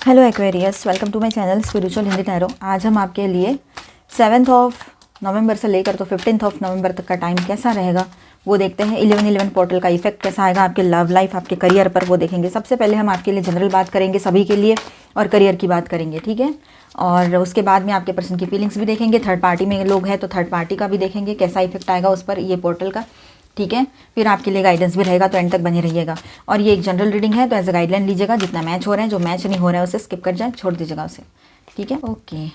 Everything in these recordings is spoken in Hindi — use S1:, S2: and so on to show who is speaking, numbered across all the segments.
S1: Hello Aquarius, welcome to my channel spiritual Hindi tarot. आज हम आपके लिए 7 नवंबर से लेकर तो 15 नवंबर तक का टाइम कैसा रहेगा वो देखते हैं। 11-11 पोर्टल का इफेक्ट कैसा आएगा आपके लव लाइफ, आपके करियर पर, वो देखेंगे। सबसे पहले हम आपके लिए जनरल बात करेंगे सभी के लिए और करियर की बात करेंगे, ठीक है। और उसके बाद में आपके पर्सन की फीलिंग्स भी देखेंगे। थर्ड पार्टी में लोग हैं तो थर्ड पार्टी का भी देखेंगे कैसा इफेक्ट आएगा उस पर, ये पोर्टल का, ठीक है। फिर आपके लिए गाइडेंस भी रहेगा, तो एंड तक बने रहिएगा। और ये एक जनरल रीडिंग है, तो एज अ गाइडलाइन लीजिएगा। जितना मैच हो रहे हैं, जो मैच नहीं हो रहा है उसे स्किप कर जाए, छोड़ दीजिएगा उसे, ठीक है। Okay,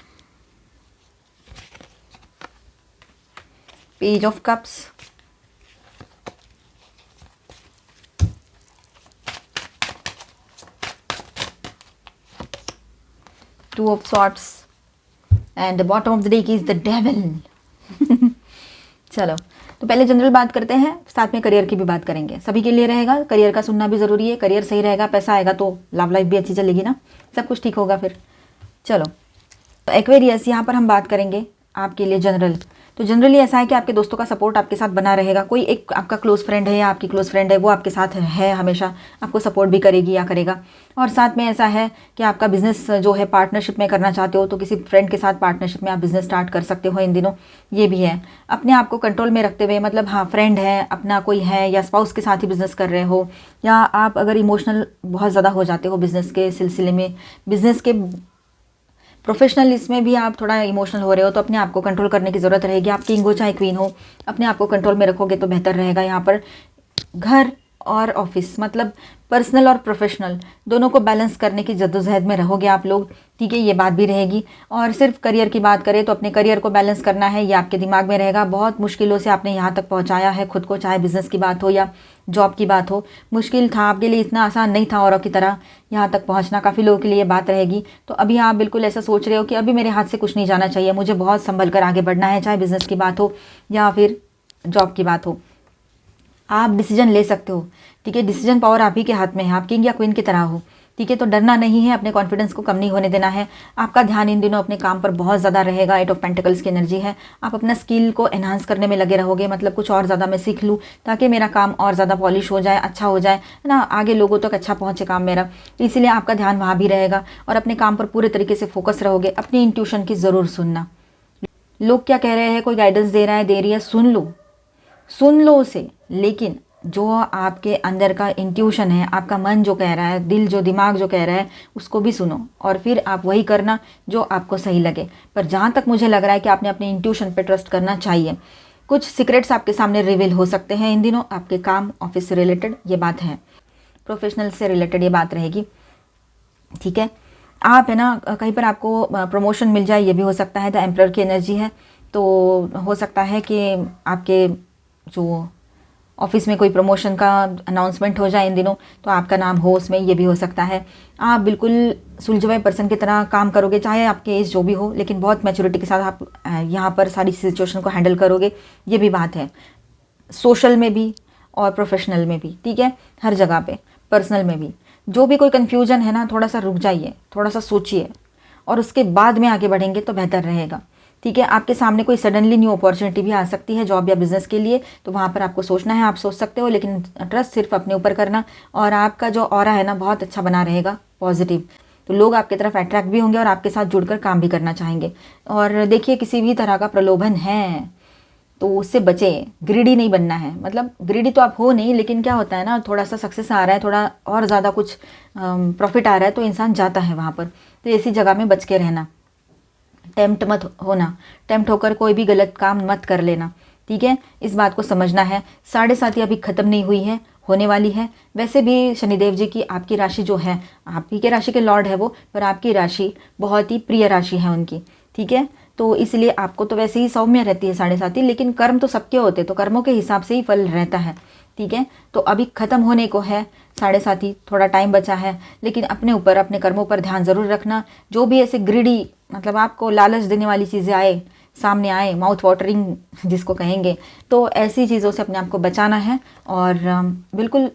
S1: page of cups, two of swords and the bottom of the deck is the devil. चलो, तो पहले जनरल बात करते हैं, साथ में करियर की भी बात करेंगे। सभी के लिए रहेगा, करियर का सुनना भी ज़रूरी है। करियर सही रहेगा, पैसा आएगा तो लव लाइफ भी अच्छी चलेगी ना, सब कुछ ठीक होगा फिर। चलो, तो एक्वेरियस, यहाँ पर हम बात करेंगे आपके लिए जनरल। तो जनरली ऐसा है कि आपके दोस्तों का सपोर्ट आपके साथ बना रहेगा। कोई एक आपका क्लोज फ्रेंड है या आपकी क्लोज फ्रेंड है, वो आपके साथ है, हमेशा आपको सपोर्ट भी करेगी या करेगा। और साथ में ऐसा है कि आपका बिजनेस जो है पार्टनरशिप में करना चाहते हो, तो किसी फ्रेंड के साथ पार्टनरशिप में आप बिजनेस स्टार्ट कर सकते हो इन दिनों, ये भी है। अपने आप को कंट्रोल में रखते हुए, मतलब हाँ, फ्रेंड है अपना कोई है या स्पाउस के साथ ही बिजनेस कर रहे हो, या आप अगर इमोशनल बहुत ज़्यादा हो जाते हो बिजनेस के सिलसिले में, बिजनेस के प्रोफेशनल इसमें भी आप थोड़ा इमोशनल हो रहे हो, तो अपने आप को कंट्रोल करने की ज़रूरत रहेगी। आप किंग हो चाहे क्वीन हो, अपने आप को कंट्रोल में रखोगे तो बेहतर रहेगा। यहाँ पर घर और ऑफिस, मतलब पर्सनल और प्रोफेशनल दोनों को बैलेंस करने की जद्दोजहद में रहोगे आप लोग, ठीक है, ये बात भी रहेगी। और सिर्फ करियर की बात करें तो अपने करियर को बैलेंस करना है, ये आपके दिमाग में रहेगा। बहुत मुश्किलों से आपने यहाँ तक पहुँचाया है खुद को, चाहे बिजनेस की बात हो या जॉब की बात हो। मुश्किल था आपके लिए, इतना आसान नहीं था औरों की तरह यहाँ तक पहुँचना। काफ़ी लोगों के लिए बात रहेगी। तो अभी आप बिल्कुल ऐसा सोच रहे हो कि अभी मेरे हाथ से कुछ नहीं जाना चाहिए, मुझे बहुत संभल कर आगे बढ़ना है, चाहे बिजनेस की बात हो या फिर जॉब की बात हो। आप डिसीजन ले सकते हो, ठीक है। डिसीजन पावर आप ही के हाथ में है, आप किंग या क्वीन की तरह हो, ठीक है। तो डरना नहीं है, अपने कॉन्फिडेंस को कम नहीं होने देना है। आपका ध्यान इन दिनों अपने काम पर बहुत ज़्यादा रहेगा। 8 ऑफ पेंटिकल्स की एनर्जी है। आप अपना स्किल को एनहांस करने में लगे रहोगे, मतलब कुछ और ज़्यादा मैं सीख लूँ ताकि मेरा काम और ज़्यादा पॉलिश हो जाए, अच्छा हो जाए, है ना, आगे लोगों तक अच्छा पहुँचे काम मेरा। इसीलिए आपका ध्यान वहाँ भी रहेगा और अपने काम पर पूरे तरीके से फोकस रहोगे। अपनी इंट्यूशन की ज़रूर सुनना। लोग क्या कह रहे हैं, कोई गाइडेंस दे रहा है, दे रही है, सुन लो उसे, लेकिन जो आपके अंदर का इंट्यूशन है, आपका मन जो कह रहा है, दिल जो, दिमाग जो कह रहा है, उसको भी सुनो और फिर आप वही करना जो आपको सही लगे। पर जहाँ तक मुझे लग रहा है कि आपने अपने इंट्यूशन पे ट्रस्ट करना चाहिए। कुछ सीक्रेट्स आपके सामने रिवील हो सकते हैं इन दिनों, आपके काम, ऑफिस से रिलेटेड ये बात है, प्रोफेशनल से रिलेटेड ये बात रहेगी, ठीक है। आप है ना, कहीं पर आपको प्रमोशन मिल जाए, ये भी हो सकता है। द एम्परर की एनर्जी है, तो हो सकता है कि आपके जो ऑफिस में कोई प्रमोशन का अनाउंसमेंट हो जाए इन दिनों, तो आपका नाम हो उसमें, ये भी हो सकता है। आप बिल्कुल सुलझे हुए पर्सन की तरह काम करोगे, चाहे आपके एज जो भी हो, लेकिन बहुत मैच्योरिटी के साथ आप यहाँ पर सारी सिचुएशन को हैंडल करोगे, ये भी बात है। सोशल में भी और प्रोफेशनल में भी, ठीक है, हर जगह पे, पर्सनल में भी। जो भी कोई कन्फ्यूजन है ना, थोड़ा सा रुक जाइए, थोड़ा सा सोचिए और उसके बाद में आगे बढ़ेंगे तो बेहतर रहेगा, ठीक है। आपके सामने कोई सडनली न्यू अपॉर्चुनिटी भी आ सकती है जॉब या बिजनेस के लिए, तो वहाँ पर आपको सोचना है, आप सोच सकते हो, लेकिन ट्रस्ट सिर्फ अपने ऊपर करना। और आपका जो ऑरा है ना, बहुत अच्छा बना रहेगा, पॉजिटिव। तो लोग आपकी तरफ अट्रैक्ट भी होंगे और आपके साथ जुड़कर काम भी करना चाहेंगे। और देखिए, किसी भी तरह का प्रलोभन है तो उससे बचें, ग्रीडी नहीं बनना है। मतलब ग्रीडी तो आप हो नहीं, लेकिन क्या होता है ना, थोड़ा सा सक्सेस आ रहा है, थोड़ा और ज़्यादा कुछ प्रॉफिट आ रहा है, तो इंसान जाता है वहाँ पर। तो ऐसी जगह में बच के रहना, टेम्प्ट मत होना, टेम्प्ट होकर कोई भी गलत काम मत कर लेना, ठीक है। इस बात को समझना है। 7.5 अभी ख़त्म नहीं हुई है, होने वाली है। वैसे भी शनिदेव जी की आपकी राशि जो है, आप ही के राशि के लॉर्ड है वो, पर आपकी राशि बहुत ही प्रिय राशि है उनकी, ठीक है। तो इसलिए आपको तो वैसे ही सौम्य रहती है 7.5, लेकिन कर्म तो सबके होते, तो कर्मों के हिसाब से ही फल रहता है, ठीक है। तो अभी ख़त्म होने को है 7.5, थोड़ा टाइम बचा है, लेकिन अपने ऊपर, अपने कर्मों पर ध्यान ज़रूर रखना। जो भी ऐसे ग्रीडी, मतलब आपको लालच देने वाली चीज़ें आए, सामने आए, माउथ वाटरिंग जिसको कहेंगे, तो ऐसी चीज़ों से अपने आप को बचाना है। और बिल्कुल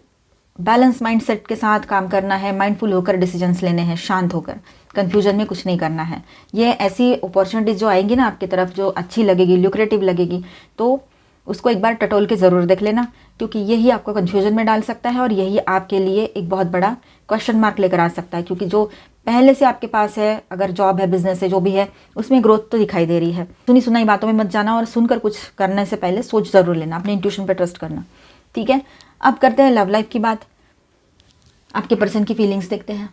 S1: बैलेंस माइंडसेट के साथ काम करना है, माइंडफुल होकर डिसीजंस लेने हैं, शांत होकर, कंफ्यूजन में कुछ नहीं करना है। ये ऐसी अपॉर्चुनिटीज़ जो आएंगी ना आपकी तरफ, जो अच्छी लगेगी, ल्यूक्रेटिव लगेगी, तो उसको एक बार टटोल के ज़रूर देख लेना, क्योंकि यही आपको कन्फ्यूजन में डाल सकता है और यही आपके लिए एक बहुत बड़ा क्वेश्चन मार्क लेकर आ सकता है। क्योंकि जो पहले से आपके पास है, अगर जॉब है, बिजनेस है, जो भी है, उसमें ग्रोथ तो दिखाई दे रही है। सुनी सुनाई बातों में मत जाना और सुनकर कुछ करने से पहले सोच ज़रूर लेना, अपने इंट्यूशन पर ट्रस्ट करना, ठीक है। अब करते हैं लव लाइफ की बात। आपके पर्सन की फीलिंग्स देखते हैं।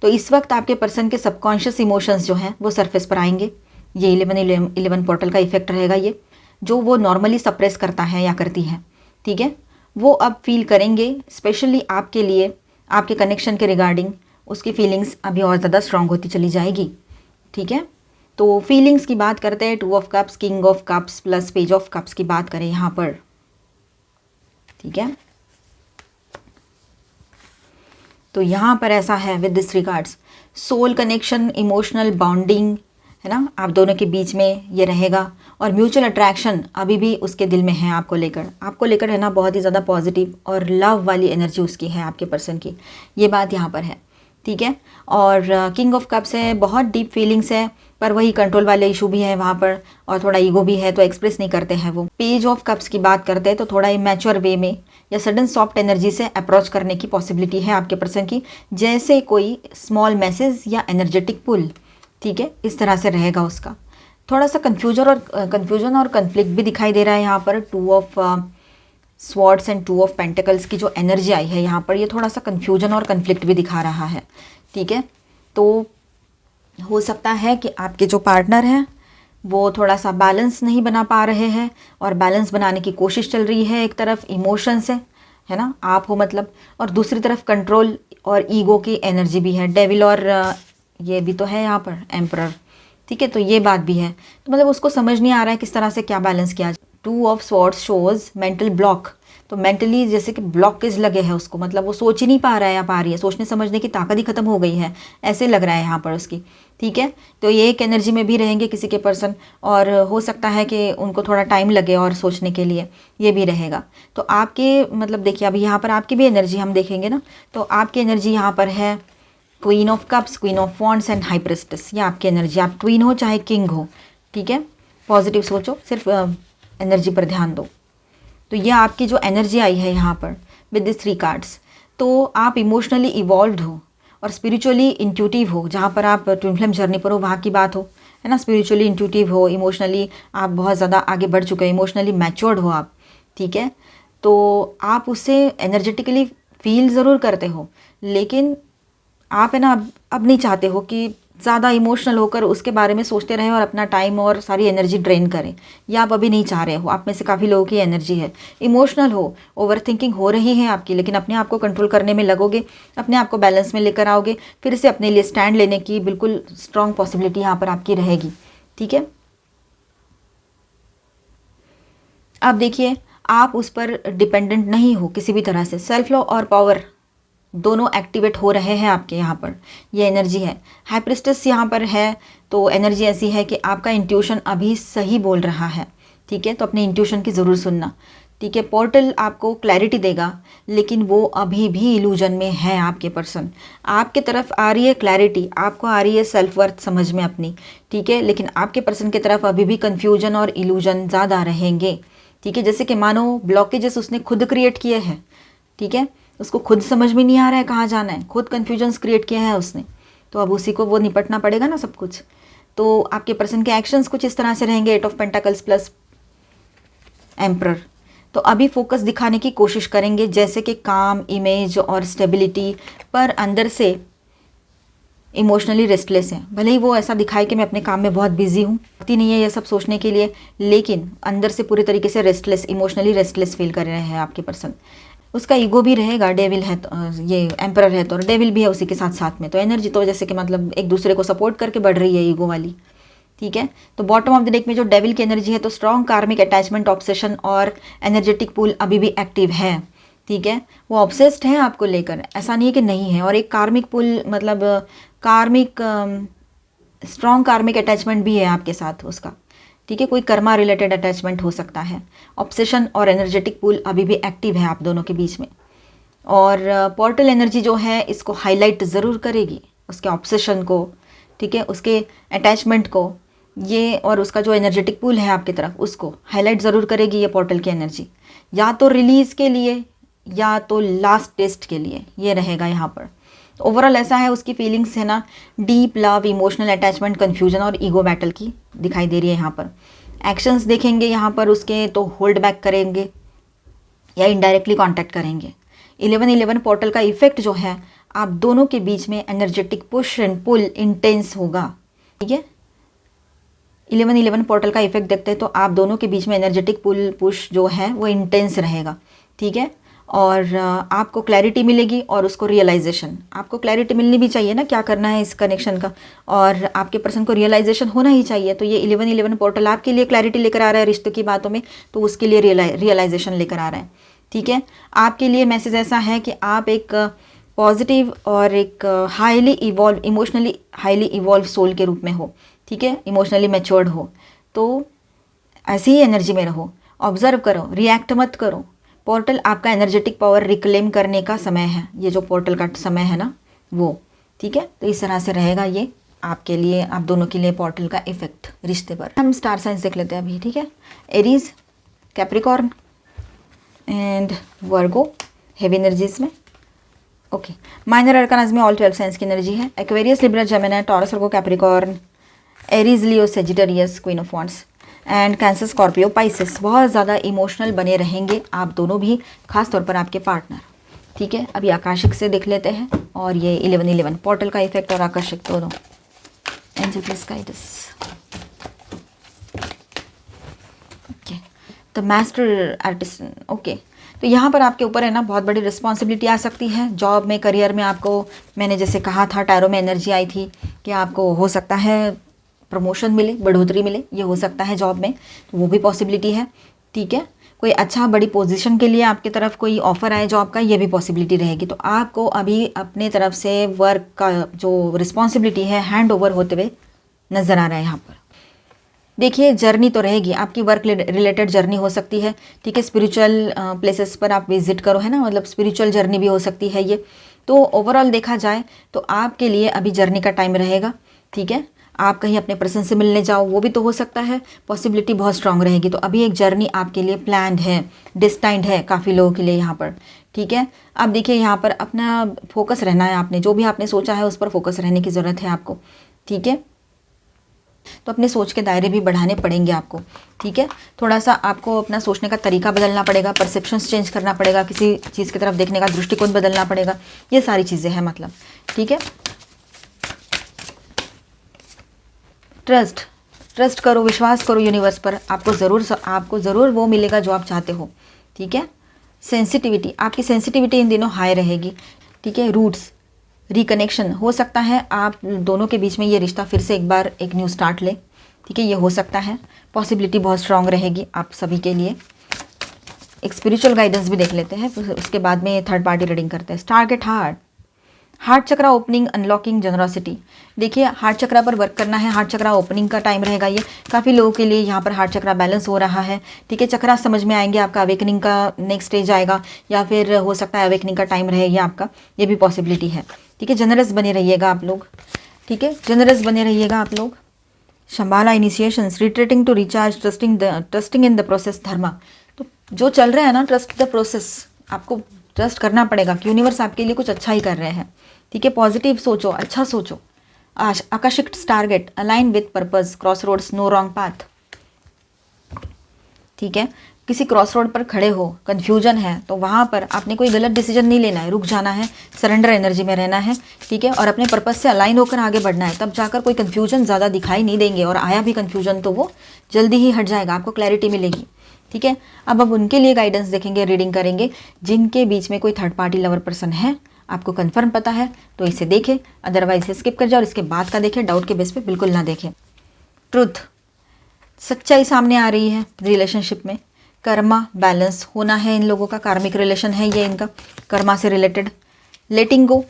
S1: तो इस वक्त आपके पर्सन के सबकॉन्शियस इमोशंस जो हैं वो सरफेस पर आएंगे। ये 11-11 पोर्टल का इफेक्ट रहेगा, ये जो वो नॉर्मली सप्रेस करता है या करती है, ठीक है, वो अब फील करेंगे। स्पेशली आपके लिए, आपके कनेक्शन के रिगार्डिंग उसकी फीलिंग्स अभी और ज़्यादा स्ट्रांग होती चली जाएगी, ठीक है। तो फीलिंग्स की बात करते हैं, 2 of cups, king of cups plus page of cups की बात करें यहाँ पर, ठीक है। तो यहाँ पर ऐसा है with this regards, soul connection, emotional bonding है ना, आप दोनों के बीच में ये रहेगा। और म्यूचुअल अट्रैक्शन अभी भी उसके दिल में है आपको लेकर है ना, बहुत ही ज़्यादा पॉजिटिव और लव वाली एनर्जी उसकी है आपके पर्सन की, ये बात यहाँ पर है, ठीक है। और किंग ऑफ कप्स है, बहुत डीप फीलिंग्स है, पर वही कंट्रोल वाले इशू भी है वहाँ पर, और थोड़ा ईगो भी है, तो एक्सप्रेस नहीं करते हैं वो। पेज ऑफ कप्स की बात करते हैं तो थोड़ा इमैच्योर वे में या सडन सॉफ्ट एनर्जी से अप्रोच करने की पॉसिबिलिटी है आपके पर्सन की, जैसे कोई स्मॉल मैसेज या एनर्जेटिक पुल, ठीक है, इस तरह से रहेगा उसका। थोड़ा सा कन्फ्यूजन और कन्फ्लिक्ट भी दिखाई दे रहा है यहाँ पर। 2 of swords and 2 of pentacles की जो एनर्जी आई है यहाँ पर, ये थोड़ा सा कन्फ्यूजन और कन्फ्लिक्ट भी दिखा रहा है, ठीक है। तो हो सकता है कि आपके जो पार्टनर हैं वो थोड़ा सा बैलेंस नहीं बना पा रहे हैं, और बैलेंस बनाने की कोशिश चल रही है। एक तरफ इमोशन से है ना, आप हो मतलब, और दूसरी तरफ कंट्रोल और ईगो की एनर्जी भी है। डेविल और ये भी तो है यहाँ पर एम्परर, ठीक है। तो ये बात भी है, तो मतलब उसको समझ नहीं आ रहा है किस तरह से क्या बैलेंस किया जाए। 2 of swords shows mental block, तो मेंटली जैसे कि ब्लॉकेज लगे है उसको, मतलब वो सोच ही नहीं पा रहा है या पा रही है, सोचने समझने की ताकत ही खत्म हो गई है, ऐसे लग रहा है यहाँ पर उसकी, ठीक है। तो ये एक एनर्जी में भी रहेंगे किसी के पर्सन, और हो सकता है कि उनको थोड़ा टाइम लगे और सोचने के लिए, ये भी रहेगा। तो आपके मतलब देखिए, अभी यहाँ पर आपकी भी एनर्जी हम देखेंगे ना, तो आपकी एनर्जी यहाँ पर है queen of cups, queen of wands and high priestess, ये आपकी एनर्जी। आप क्वीन हो चाहे किंग हो, ठीक है, पॉजिटिव सोचो, सिर्फ एनर्जी पर ध्यान दो। तो ये आपकी जो एनर्जी आई है यहाँ पर विद दिस 3 कार्ड्स, तो आप इमोशनली इवॉल्व्ड हो और स्पिरिचुअली इंट्यूटिव हो। जहाँ पर आप ट्विन फ्लेम जर्नी पर हो वहाँ की बात हो, है ना, स्पिरिचुअली इंट्यूटिव हो, इमोशनली आप बहुत ज़्यादा आगे बढ़ चुके हो, इमोशनली मैच्योर्ड हो आप, ठीक है। तो आप उससे एनर्जेटिकली फील ज़रूर करते हो, लेकिन आप है ना अब नहीं चाहते हो कि ज़्यादा इमोशनल होकर उसके बारे में सोचते रहें और अपना टाइम और सारी एनर्जी ड्रेन करें, या आप अभी नहीं चाह रहे हो। आप में से काफ़ी लोगों की एनर्जी है, इमोशनल हो, ओवर थिंकिंग हो रही है आपकी, लेकिन अपने आप को कंट्रोल करने में लगोगे, अपने आप को बैलेंस में लेकर आओगे, फिर से अपने लिए स्टैंड लेने की बिल्कुल स्ट्रॉन्ग पॉसिबिलिटी यहाँ पर आपकी रहेगी, ठीक है। अब देखिए, आप उस पर डिपेंडेंट नहीं हो किसी भी तरह से, सेल्फ लव और पावर दोनों एक्टिवेट हो रहे हैं आपके यहाँ पर, ये एनर्जी है। हाई प्रिस्टेस यहाँ पर है, तो एनर्जी ऐसी है कि आपका इंट्यूशन अभी सही बोल रहा है, ठीक है। तो अपने इंट्यूशन की ज़रूर सुनना, ठीक है। पोर्टल आपको क्लैरिटी देगा, लेकिन वो अभी भी इल्यूजन में है आपके पर्सन। आपके तरफ आ रही है क्लैरिटी, आपको आ रही है सेल्फ वर्थ समझ में अपनी, ठीक है, लेकिन आपके पर्सन की तरफ अभी भी कन्फ्यूजन और इल्यूजन ज़्यादा रहेंगे, ठीक है। जैसे कि मानो ब्लॉकेजेस उसने खुद क्रिएट किए हैं, ठीक है, उसको खुद समझ में नहीं आ रहा है कहाँ जाना है, खुद कन्फ्यूजन्स क्रिएट किया है उसने, तो अब उसी को वो निपटना पड़ेगा ना सब कुछ। तो आपके पर्सन के एक्शंस कुछ इस तरह से रहेंगे, 8 ऑफ पेंटाकल्स प्लस एम्परर। तो अभी फोकस दिखाने की कोशिश करेंगे, जैसे कि काम, इमेज और स्टेबिलिटी, पर अंदर से इमोशनली रेस्टलेस हैं। भले ही वो ऐसा दिखाए कि मैं अपने काम में बहुत बिजी हूँ, आती नहीं है ये सब सोचने के लिए, लेकिन अंदर से पूरी तरीके से रेस्टलेस, इमोशनली रेस्टलेस फील कर रहे हैं आपके पर्सन। उसका ईगो भी रहेगा, डेविल है तो ये एम्परर है तो, और डेविल भी है उसी के साथ साथ में, तो एनर्जी तो जैसे कि मतलब एक दूसरे को सपोर्ट करके बढ़ रही है ईगो वाली, ठीक है। तो बॉटम ऑफ द डेक में जो डेविल की एनर्जी है, तो स्ट्रॉन्ग कार्मिक अटैचमेंट, ऑब्सेशन और एनर्जेटिक पूल अभी भी एक्टिव है, ठीक है। वो ऑब्सेस्ड है आपको लेकर, ऐसा नहीं है कि नहीं है। और एक कार्मिक पुल मतलब कार्मिक स्ट्रॉन्ग कार्मिक अटैचमेंट भी है आपके साथ उसका, ठीक है, कोई कर्मा रिलेटेड अटैचमेंट हो सकता है। ऑब्सेशन और एनर्जेटिक पूल अभी भी एक्टिव है आप दोनों के बीच में। और पोर्टल एनर्जी जो है इसको हाईलाइट ज़रूर करेगी, उसके ऑब्सेशन को, ठीक है, उसके अटैचमेंट को, ये और उसका जो एनर्जेटिक पूल है आपकी तरफ उसको हाईलाइट ज़रूर करेगी ये पोर्टल की एनर्जी, या तो रिलीज़ के लिए या तो लास्ट टेस्ट के लिए ये रहेगा यहाँ पर। ओवरऑल ऐसा है, उसकी फीलिंग्स है ना deep love, emotional attachment, confusion और ईगो बैटल की दिखाई दे रही है यहाँ पर। एक्शंस देखेंगे यहाँ पर उसके तो होल्ड बैक करेंगे या इनडायरेक्टली कांटेक्ट करेंगे। 11-11 पोर्टल का इफेक्ट जो है आप दोनों के बीच में energetic push and pull intense होगा। ठीक है, 11-11 पोर्टल का इफेक्ट देखते हैं तो आप दोनों के बीच में एनर्जेटिक पुल पुश जो है वो इंटेंस रहेगा। ठीक है, और आपको क्लैरिटी मिलेगी और उसको रियलाइजेशन, आपको क्लैरिटी मिलनी भी चाहिए ना क्या करना है इस कनेक्शन का, और आपके पर्सन को रियलाइजेशन होना ही चाहिए। तो ये 11-11 पोर्टल आपके लिए क्लैरिटी लेकर आ रहा है रिश्तों की बातों में, तो उसके लिए रियलाइजेशन लेकर आ रहा है। ठीक है, आपके लिए मैसेज ऐसा है कि आप एक पॉजिटिव और एक highly evolve, emotionally highly evolve soul के रूप में हो। ठीक है, इमोशनली मैच्योर्ड हो, तो ऐसी ही एनर्जी में रहो, ऑब्जर्व करो, रिएक्ट मत करो। पोर्टल आपका एनर्जेटिक पावर रिक्लेम करने का समय है, ये जो पोर्टल का समय है ना वो। ठीक है, तो इस तरह से रहेगा ये आपके लिए, आप दोनों के लिए पोर्टल का इफेक्ट रिश्ते पर। हम स्टार साइंस देख लेते हैं अभी। ठीक है, Aries, Capricorn and Virgo heavy energies में। ओके, माइनर अरकानाज में ऑल 12 साइंस की एनर्जी है। Aquarius, Libra, Gemini, taurus, Virgo, Capricorn, Aries, Leo, Sagittarius, queen of wands and cancer, Scorpio, Pisces. बहुत ज़्यादा इमोशनल बने रहेंगे आप दोनों भी, खास तौर पर आपके पार्टनर। ठीक है, अभी आकाशिक से देख लेते हैं और ये 11-11 पोर्टल का इफेक्ट और आकाशिक दोनों। Angel please guide us. Okay, the master artist. Okay, तो यहाँ पर आपके ऊपर है ना बहुत बड़ी रिस्पॉन्सिबिलिटी आ सकती है जॉब में, करियर में। आपको मैंने जैसे कहा था, टैरो में एनर्जी आई थी कि आपको हो सकता है प्रमोशन मिले, बढ़ोतरी मिले, ये हो सकता है जॉब में, तो वो भी पॉसिबिलिटी है। ठीक है, कोई अच्छा बड़ी पोजीशन के लिए आपकी तरफ कोई ऑफर आए जॉब का, ये भी पॉसिबिलिटी रहेगी। तो आपको अभी अपने तरफ से वर्क का जो रिस्पॉन्सिबिलिटी है हैंड ओवर होते हुए नज़र आ रहा है यहाँ पर। देखिए, जर्नी तो रहेगी आपकी, वर्क रिलेटेड जर्नी हो सकती है। ठीक है, स्पिरिचुअल प्लेसेस पर आप विजिट करो, है ना, मतलब स्पिरिचुअल जर्नी भी हो सकती है ये। तो ओवरऑल देखा जाए तो आपके लिए अभी जर्नी का टाइम रहेगा। ठीक है, आप कहीं अपने पर्सन से मिलने जाओ, वो भी तो हो सकता है, पॉसिबिलिटी बहुत स्ट्रांग रहेगी। तो अभी एक जर्नी आपके लिए प्लान्ड है, डिस्टाइंड है काफ़ी लोगों के लिए यहाँ पर। ठीक है, अब देखिए यहाँ पर अपना फोकस रहना है, आपने जो भी आपने सोचा है उस पर फोकस रहने की ज़रूरत है आपको। ठीक है, तो अपने सोच के दायरे भी बढ़ाने पड़ेंगे आपको। ठीक है, थोड़ा सा आपको अपना सोचने का तरीका बदलना पड़ेगा, परसेप्शंस चेंज करना पड़ेगा, किसी चीज़ की तरफ देखने का दृष्टिकोण बदलना पड़ेगा, ये सारी चीज़ें हैं मतलब। ठीक है, ट्रस्ट करो, विश्वास करो यूनिवर्स पर, आपको ज़रूर वो मिलेगा जो आप चाहते हो। ठीक है, सेंसिटिविटी, आपकी सेंसिटिविटी इन दिनों हाई रहेगी। ठीक है, रूट्स, रिकनेक्शन हो सकता है आप दोनों के बीच में ये रिश्ता फिर से एक बार एक न्यू स्टार्ट ले। ठीक है, ये हो सकता है, पॉसिबिलिटी बहुत स्ट्रांग रहेगी आप सभी के लिए। एक स्पिरिचुअल गाइडेंस भी देख लेते हैं, उसके बाद में थर्ड पार्टी रीडिंग करते हैं। टारगेट हार्ट चक्रा ओपनिंग, अनलॉकिंग, जनरॉसिटी। देखिए, हार्ट चक्रा पर वर्क करना है, हार्ट चक्रा ओपनिंग का टाइम रहेगा ये काफ़ी लोगों के लिए। यहाँ पर हार्ट चक्रा बैलेंस हो रहा है। ठीक है, चक्रा समझ में आएंगे, आपका अवेकनिंग का नेक्स्ट स्टेज आएगा, या फिर हो सकता है अवेकनिंग का टाइम रहे ये आपका, ये भी पॉसिबिलिटी है। ठीक है, जनरस बने रहिएगा आप लोग। ठीक है, जनरस बने रहिएगा आप लोग। Shambhala, initiations, retreating to recharge, trusting in the process, dharma. तो जो चल रहा है ना, ट्रस्ट द प्रोसेस, आपको ट्रस्ट करना पड़ेगा कि यूनिवर्स आपके लिए कुछ अच्छा ही कर रहे हैं। ठीक है, पॉजिटिव सोचो, अच्छा सोचो। आकर्षित target, align with purpose, cross roads, no wrong path. ठीक है, किसी क्रॉस रोड पर खड़े हो, कन्फ्यूजन है, तो वहाँ पर आपने कोई गलत डिसीजन नहीं लेना है, रुक जाना है, सरेंडर एनर्जी में रहना है। ठीक है, और अपने पर्पस से अलाइन होकर आगे बढ़ना है, तब जाकर कोई कन्फ्यूजन ज़्यादा दिखाई नहीं देंगे, और आया भी कन्फ्यूजन तो वो जल्दी ही हट जाएगा, आपको क्लैरिटी मिलेगी। ठीक है, अब उनके लिए गाइडेंस देखेंगे, रीडिंग करेंगे जिनके बीच में कोई थर्ड पार्टी लवर पर्सन है। आपको कंफर्म पता है तो इसे देखें, अदरवाइज इसे स्किप कर जाओ और इसके बाद का देखें, डाउट के बेस पे बिल्कुल ना देखें। ट्रुथ, सच्चाई सामने आ रही है रिलेशनशिप में। कर्मा बैलेंस होना है इन लोगों का, कार्मिक रिलेशन है ये इनका, कर्मा से रिलेटेड। लेटिंग गो,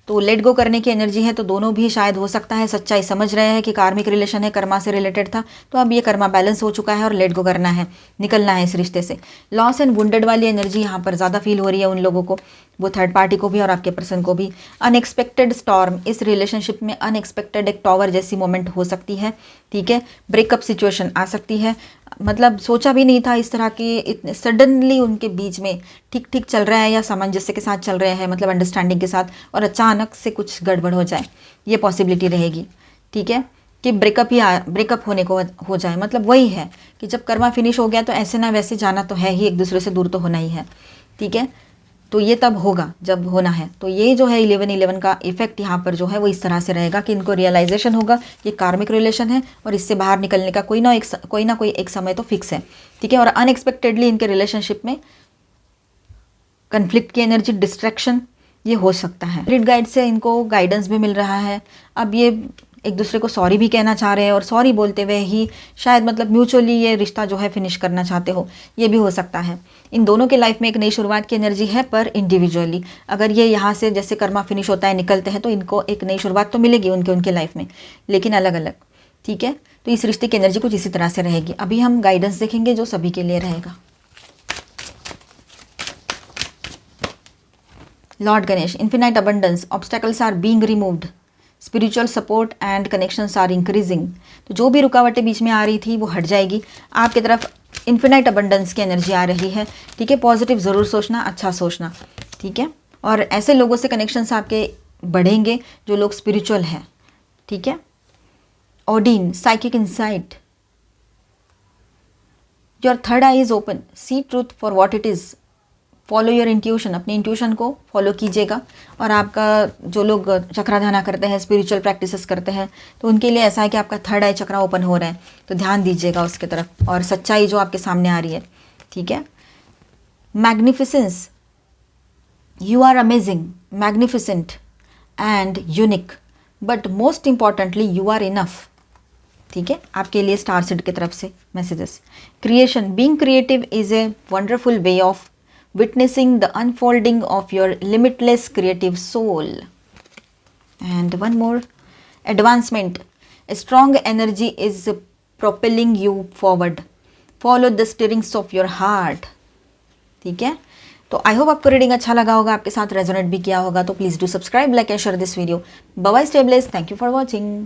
S1: तो लेट गो करने की एनर्जी है, तो दोनों भी शायद हो सकता है सच्चाई समझ रहे हैं कि कार्मिक रिलेशन है, कर्मा से रिलेटेड था, तो अब ये कर्मा बैलेंस हो चुका है और लेट गो करना है, निकलना है इस रिश्ते से। लॉस एंड वुंडेड वाली एनर्जी यहाँ पर ज़्यादा फील हो रही है उन लोगों को। वो थर्ड पार्टी को भी और आपके पर्सन को भी। अनएक्सपेक्टेड स्टॉर्म, इस रिलेशनशिप में अनएक्सपेक्टेड एक टॉवर जैसी मोमेंट हो सकती है, ठीक है। ब्रेकअप सिचुएशन आ सकती है, मतलब सोचा भी नहीं था इस तरह की, इतने सडनली उनके बीच में ठीक ठीक चल रहा है या सामंजस्य के साथ चल रहे हैं, मतलब अंडरस्टैंडिंग के साथ, और अचानक से कुछ गड़बड़ हो जाए, ये पॉसिबिलिटी रहेगी, ठीक है। कि ब्रेकअप होने को हो जाए, मतलब वही है कि जब कर्मा फिनिश हो गया तो ऐसे ना वैसे जाना तो है ही, एक दूसरे से दूर तो होना ही है, ठीक है। तो ये तब होगा जब होना है। तो ये जो है 11-11 का इफेक्ट यहाँ पर जो है वो इस तरह से रहेगा कि इनको रियलाइजेशन होगा ये कार्मिक रिलेशन है और इससे बाहर निकलने का कोई ना कोई एक समय तो फिक्स है, ठीक है। और अनएक्सपेक्टेडली इनके रिलेशनशिप में कन्फ्लिक्ट की एनर्जी, डिस्ट्रैक्शन, ये हो सकता है। स्पिरिट गाइड से इनको गाइडेंस भी मिल रहा है। अब ये एक दूसरे को सॉरी भी कहना चाह रहे हैं और सॉरी बोलते हुए ही शायद मतलब म्यूचुअली ये रिश्ता जो है फिनिश करना चाहते हो, ये भी हो सकता है। इन दोनों के लाइफ में एक नई शुरुआत की एनर्जी है, पर इंडिविजुअली अगर ये यहाँ से जैसे कर्मा फिनिश होता है निकलते हैं तो इनको एक नई शुरुआत तो मिलेगी उनके लाइफ में, लेकिन अलग अलग, ठीक है। तो इस रिश्ते की एनर्जी कुछ इसी तरह से रहेगी। अभी हम गाइडेंस देखेंगे जो सभी के लिए रहेगा। Lord Ganesh, infinite abundance, obstacles are being removed, spiritual support and connections are increasing. तो जो भी रुकावटें बीच में आ रही थी वो हट जाएगी, आपकी तरफ इन्फिनाइट अबंडेंस की एनर्जी आ रही है, ठीक है। पॉजिटिव ज़रूर सोचना, अच्छा सोचना, ठीक है। और ऐसे लोगों से कनेक्शंस आपके बढ़ेंगे जो लोग स्पिरिचुअल हैं, ठीक है। Odin, psychic insight, your third eye is open, see truth for what it is, follow your intuition, अपने इंट्यूशन को फॉलो कीजिएगा। और आपका जो लोग चक्राधाना करते हैं, स्पिरिचुअल प्रैक्टिसेस करते हैं, तो उनके लिए ऐसा है कि आपका थर्ड आई चक्रा ओपन हो रहा है, तो ध्यान दीजिएगा उसके तरफ, और सच्चाई जो आपके सामने आ रही है, ठीक है। Magnificence, you are amazing, magnificent and unique, but most importantly you are enough, ठीक है। आपके लिए स्टार सीड की तरफ से messages. Creation, being creative is a wonderful way of witnessing the unfolding of your limitless creative soul. And one more, advancement, a strong energy is propelling you forward, follow the steerings of your heart, ठीक है। तो आई होप आपको रीडिंग अच्छा लगा होगा, आपके साथ रेजोनेट भी किया होगा। तो please do subscribe, like and share this video. Bye bye, stay blessed, thank you for watching.